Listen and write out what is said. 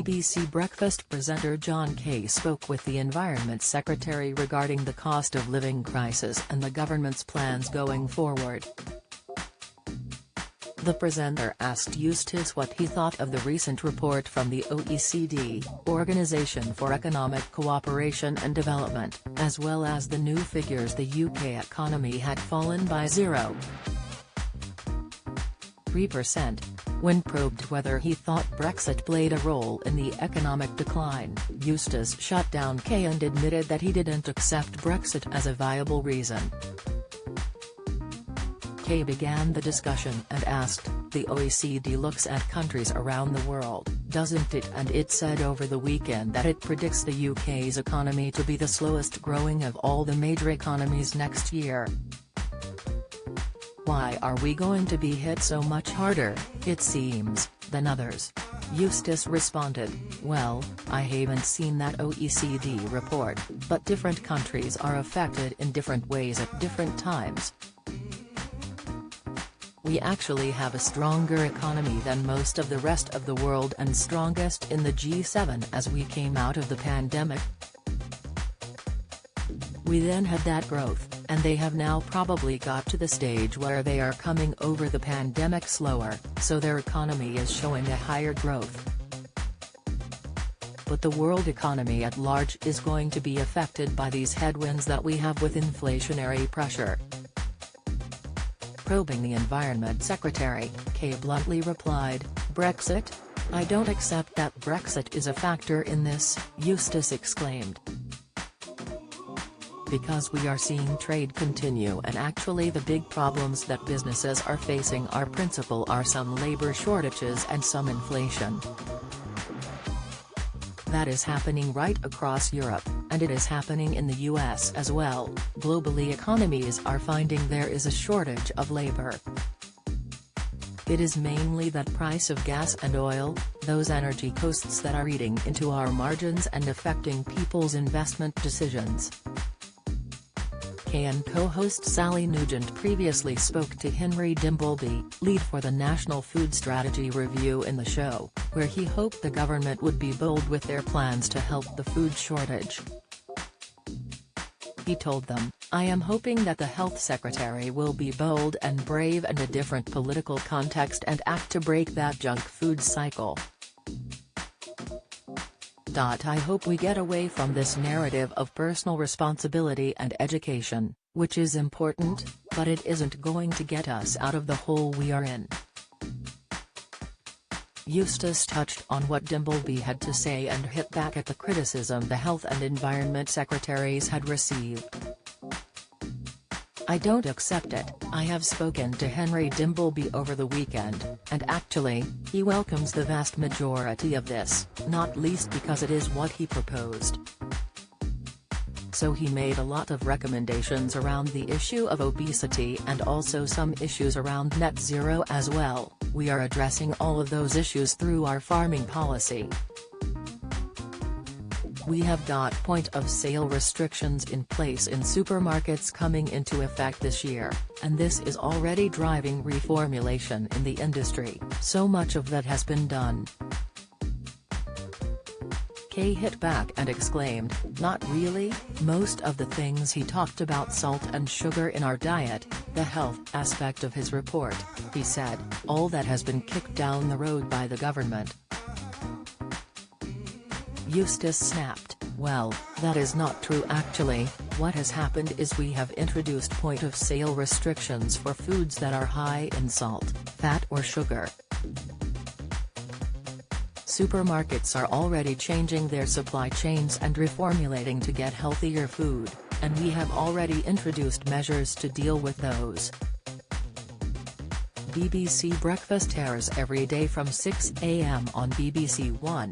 BBC Breakfast presenter Jon Kay spoke with the Environment Secretary regarding the cost of living crisis and the government's plans going forward. The presenter asked Eustice what he thought of the recent report from the OECD, Organisation for Economic Cooperation and Development, as well as the new figures the UK economy had fallen by 0.3%. When probed whether he thought Brexit played a role in the economic decline, Eustice shut down Kay and admitted that he didn't accept Brexit as a viable reason. Kay began the discussion and asked, "The OECD looks at countries around the world, doesn't it? And it said over the weekend that it predicts the UK's economy to be the slowest growing of all the major economies next year. Why are we going to be hit so much harder, it seems, than others?" Eustice responded, "Well, I haven't seen that OECD report, but different countries are affected in different ways at different times. We actually have a stronger economy than most of the rest of the world and strongest in the G7 as we came out of the pandemic. We then had that growth, and they have now probably got to the stage where they are coming over the pandemic slower, so their economy is showing a higher growth. But the world economy at large is going to be affected by these headwinds that we have with inflationary pressure." Probing the Environment Secretary, Kay bluntly replied, "Brexit? I don't accept that Brexit is a factor in this," Eustice exclaimed. "Because we are seeing trade continue, and actually the big problems that businesses are facing are some labor shortages and some inflation. That is happening right across Europe, and it is happening in the US as well. Globally, economies are finding there is a shortage of labor. It is mainly that price of gas and oil, those energy costs that are eating into our margins and affecting people's investment decisions." Kay and co-host Sally Nugent previously spoke to Henry Dimbleby, lead for the National Food Strategy Review in the show, where he hoped the government would be bold with their plans to help the food shortage. He told them, "I am hoping that the Health Secretary will be bold and brave in a different political context and act to break that junk food cycle. I hope we get away from this narrative of personal responsibility and education, which is important, but it isn't going to get us out of the hole we are in." Eustice touched on what Dimbleby had to say and hit back at the criticism the Health and Environment Secretaries had received. "I don't accept it. I have spoken to Henry Dimbleby over the weekend, and actually, he welcomes the vast majority of this, not least because it is what he proposed. So he made a lot of recommendations around the issue of obesity and also some issues around net zero as well. We are addressing all of those issues through our farming policy. We have got point-of-sale restrictions in place in supermarkets coming into effect this year, and this is already driving reformulation in the industry, so much of that has been done." Kay hit back and exclaimed, "Not really, most of the things he talked about salt and sugar in our diet, the health aspect of his report, he said, all that has been kicked down the road by the government." Eustice snapped, "Well, that is not true actually. What has happened is we have introduced point-of-sale restrictions for foods that are high in salt, fat or sugar. Supermarkets are already changing their supply chains and reformulating to get healthier food, and we have already introduced measures to deal with those." BBC Breakfast airs every day from 6 a.m. on BBC One.